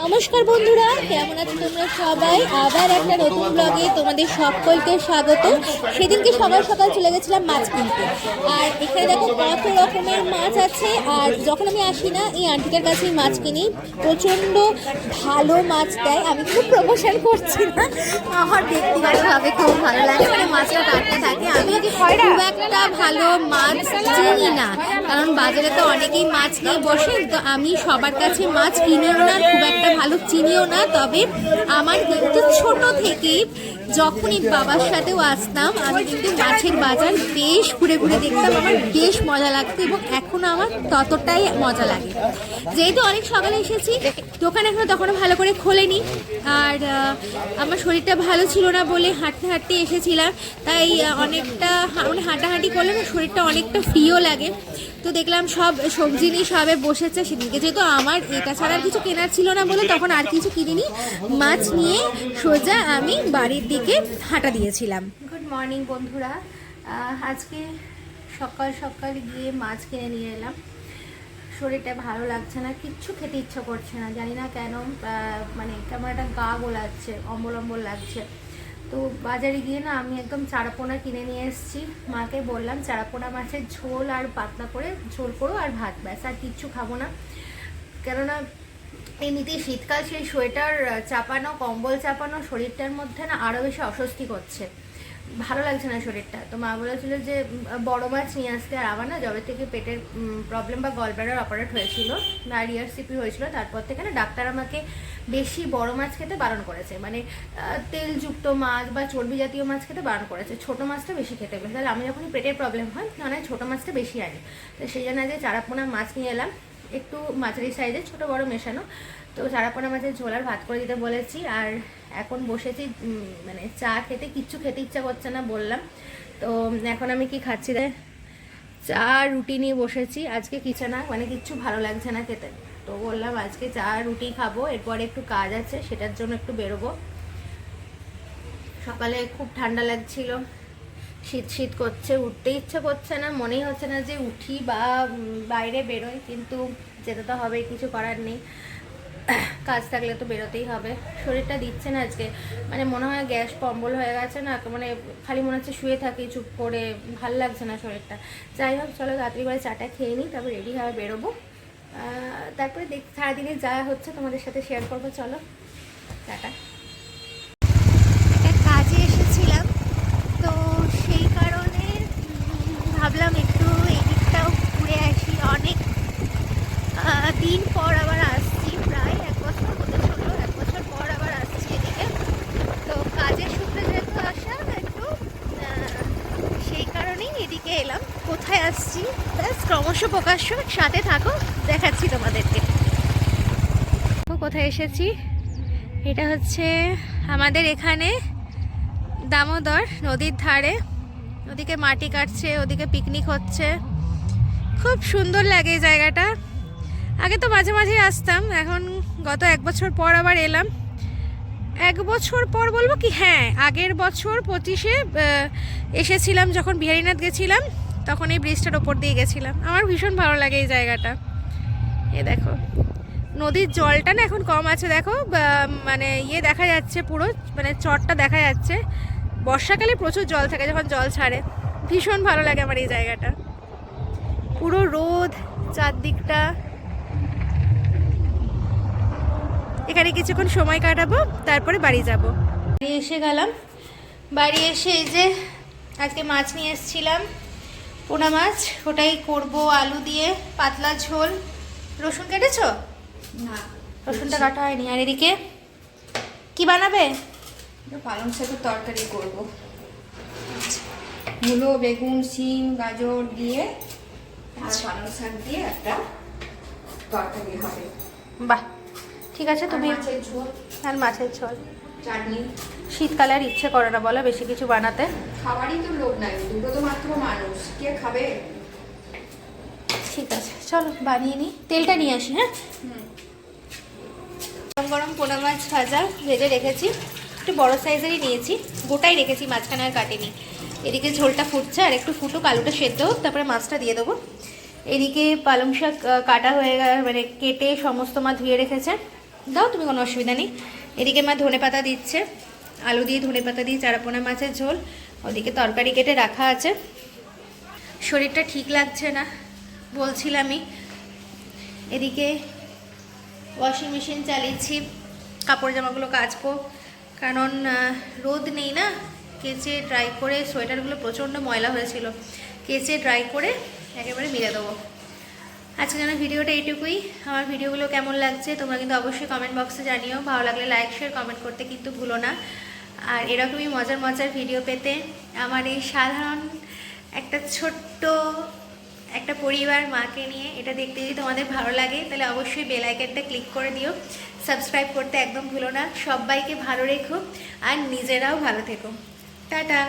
নমস্কার বন্ধুরা, কেমন আছো তোমরা সবাই? আবার একটা নতুন ব্লগে তোমাদের সকলকে স্বাগত। সেদিনকে সকাল সকাল চলে গেছিলাম মাছ কিনতে, আর এখানে দেখো কত রকমের মাছ আছে। আর যখন আমি আসি না, এই আন্টিটার কাছেই মাছ কিনি। প্রচণ্ড ভালো মাছ দেয়। আমি খুব প্রমোশন করছি না, আমার ব্যক্তিগতভাবে খুব ভালো লাগে, মানে মাছটা টাটকা থাকে। আমি খুব একটা ভালো মাছ চিনি না, কারণ বাজারে তো অনেকেই মাছ নিয়ে বসে, তো আমি সবার কাছে মাছ কিনেও না, খুব একটা ভালো চিনিও না। তবে আমার কিন্তু ছোট থেকেই, যখনই বাবার সাথেও আসতাম, আমি কিন্তু মাছের বাজার বেশ ঘুরে ঘুরে দেখতাম। আমার বেশ মজা লাগতো এবং এখনও আমার ততটাই মজা লাগে। যেহেতু অনেক সকালে এসেছি, দোকান এখনো তখনও ভালো করে খোলেনি, আর আমার শরীরটা ভালো ছিল না বলে হাঁটতে হাঁটতে এসেছিলাম। তাই অনেকটা মানে হাঁটাহাঁটি করলে না শরীরটা অনেকটা ফ্রিও লাগে। তো দেখলাম সব সবজি নিয়ে সবে বসেছে। সেদিনকে যেহেতু আমার এটা ছাড়া আর কিছু কেনার ছিল না বলে তখন আর কিছু কিনিনি, মাছ নিয়ে সোজা আমি বাড়ির দিকে হাঁটা দিয়েছিলাম। গুড মর্নিং বন্ধুরা, আজকে সকাল সকাল গিয়ে মাছ কিনে নিয়ে এলাম। শরীরটা ভালো লাগছে না, কিচ্ছু খেতে ইচ্ছা করছে না, জানি না কেন। মানে কেমন একটা গা গোলাচ্ছে, অম্বল অম্বল লাগছে। তো বাজারে গিয়ে না আমি একদম চারাপোনা কিনে নিয়ে এসেছি। মাকে বললাম চারাপোনা মাছের ঝোল আর পাতলা করে ঝোল করো আর ভাত, ব্যাস, আর কিচ্ছু খাবো না। কেননা এমনিতেই শীতকাল, সেই সোয়েটার চাপানো, কম্বল চাপানো শরীরটার মধ্যে না আরও বেশি অস্বস্তি করছে, ভালো লাগছে না শরীরটা। তো মা বলেছিল যে বড় মাছ নিয়ে আসতে। আর আমার না যবে থেকে পেটের প্রবলেম বা গলব্লাডার অপারেট হয়েছিল বা IRCP হয়েছিল, তারপর থেকে না ডাক্তার আমাকে বেশি বড় মাছ খেতে বারণ করেছে, মানে তেলযুক্ত মাছ বা চর্বি জাতীয় মাছ খেতে বারণ করেছে, ছোটো মাছটা বেশি খেতে হবে। তাহলে আমি যখনই পেটের প্রবলেম হয় মানে ছোটো মাছটা বেশি আনি। তো সেই জন্য যে চারাপোনা মাছ নিয়ে এলাম, একটু মাঝারি সাইজের, ছোটো বড় মেশানো। তো চারাপোনা মাছের ঝোল আর ভাত করে দিতে বলেছি। আর এখন বসেছি মানে চা খেতে, কিচ্ছু খেতে ইচ্ছা করছে না বললাম। তো এখন আমি কি খাচ্ছি রে, চা রুটি নিয়ে বসেছি। আজকে কিছু না, মানে কিচ্ছু ভালো লাগছে না খেতে, তো বললাম আজকে চা রুটি খাবো। এরপরে একটু কাজ আছে, সেটার জন্য একটু বেরোবো। সকালে খুব ঠান্ডা লাগছিল, শীত শীত করছে, উঠতে ইচ্ছে করছে না, মনেই হচ্ছে না যে উঠি বা বাইরে বেরোই, কিন্তু যেতে তো হবে, কিছু করার নেই, কাজ থাকলে তো বেরোতেই হবে। শরীরটা দিচ্ছে না আজকে, মানে মনে হয় গ্যাস অম্বল হয়ে গেছে না, মানে খালি মনে হচ্ছে শুয়ে থাকি চুপ করে, ভাল লাগছে না শরীরটা। যাই হোক, চলো তাড়াতাড়ি করে চাটা খেয়ে নিই, তারপর রেডি হয়ে বেরোবো। তারপরে সারাদিনে যা হচ্ছে তোমাদের সাথে শেয়ার করবো। চলো টাটা। একটা কাজে এসেছিলাম, তো সেই কারণে ভাবলাম একটু এদিকটাও ঘুরে আসি। অনেক দিন পর আবার আসছি, প্রায় 1 বছর হতে চললো, 1 বছর পর আবার আসছি এদিকে। তো কাজের সূত্রে যেহেতু আসা, একটু সেই কারণেই এদিকে এলাম। কোথায় আসছি ব্যাস ক্রমশ প্রকাশ্য, সাথে থাকো, দেখাচ্ছি তোমাদেরকে। কোথায় এসেছি, এটা হচ্ছে আমাদের এখানে দামোদর নদীর ধারে। ওদিকে মাটি কাটছে, ওদিকে পিকনিক হচ্ছে, খুব সুন্দর লাগে এই জায়গাটা। আগে তো মাঝে মাঝে আসতাম, এখন গত 1 বছর পর আবার এলাম। 1 বছর পর বলবো কি, হ্যাঁ, আগের বছর 25-এ এসেছিলাম, যখন বিহারীনাথ গেছিলাম, তখন এই ব্রিজটার ওপর দিয়ে গেছিলাম। আমার ভীষণ ভালো লাগে এই জায়গাটা। এ দেখো নদীর জলটা না এখন কম আছে, দেখো মানে দেখা যাচ্ছে পুরো, মানে চরটা দেখা যাচ্ছে। বর্ষাকালে প্রচুর জল থাকে, যখন জল ছাড়ে ভীষণ ভালো লাগে আমার এই জায়গাটা। পুরো রোদ চারদিকটা, এখানে কিছুক্ষণ সময় কাটাবো, তারপরে বাড়ি যাব। বাড়ি এসে গেলাম, বাড়ি এসে এই যে আজকে মাছ নিয়ে এসেছিলাম, পোনা মাছ, ওটাই করব আলু দিয়ে পাতলা ঝোল। রসুন কেটেছো? না, রসুনটা কাটা হয়নি। আর এদিকে কি বানাবে? পালং শাকের তরকারি করব, মূলো, বেগুন, শিম, গাজর দিয়ে আর পালং শাক দিয়ে একটা তরকারি হবে। বাহ, ঠিক আছে। তুমি মাছের ঝোল আর মাছের ঝোল, চাটনি। শীতকালে আর ইচ্ছে করে না বলো বেশি কিছু বানাতে। খাবারই তো লোক নাই, দুটো তো মাত্র মানুষ, কে খাবে? ঠিক আছে, চলো বানিয়ে নিই। তেলটা নিয়ে আসি। হ্যাঁ, গরম গরম পোনা মাছ ভাজা ভেজে রেখেছি, একটু বড় সাইজেরই নিয়েছি, গোটাই রেখেছি, মাঝখানে আর কাটিনি। এদিকে ঝোলটা ফুটছে, আর একটু ফুটুক, আলুটা সেদ্ধ হোক, তারপরে মাছটা দিয়ে দেবো। এদিকে পালং শাক কাটা হয়ে গেছে, মানে কেটে সমস্ত মাছ ধুয়ে রেখেছে। দাও তুমি, কোনো অসুবিধা নেই। এদিকে মা ধনেপাতা দিচ্ছে, আলু দিয়ে ধনেপাতা দিয়ে চারাপোনা মাছের ঝোল। ওদিকে তরকারি কেটে রাখা আছে। শরীরটা ঠিক লাগছে না বলছিলামই। এদিকে ওয়াশিং মেশিন চালিয়েছি, কাপড় জামাগুলো কাচবো, কারণ রোদ নেই না। কেচে ড্রাই করে, সোয়েটারগুলো প্রচণ্ড ময়লা হয়েছিল, কেচে ড্রাই করে একেবারে মিলে দেবো। আজকে যেন ভিডিওটা এইটুকুই। আমার ভিডিওগুলো কেমন লাগছে তোমরা কিন্তু অবশ্যই কমেন্ট বক্সে জানিও। ভালো লাগলে লাইক শেয়ার কমেন্ট করতে কিন্তু ভুলো না। আর এরকমই মজার মজার ভিডিও পেতে আমার এই সাধারণ একটা ছোট্ট একটা পরিবার মাকে নিয়ে এটা দেখতে যদি তোমাদের ভালো লাগে তাহলে অবশ্যই বেল আইকনটা ক্লিক করে দিও। সাবস্ক্রাইব করতে একদম ভুলো না। সবাইকে ভালো রেখো আর নিজেরাও ভালো থেকো। টাটা।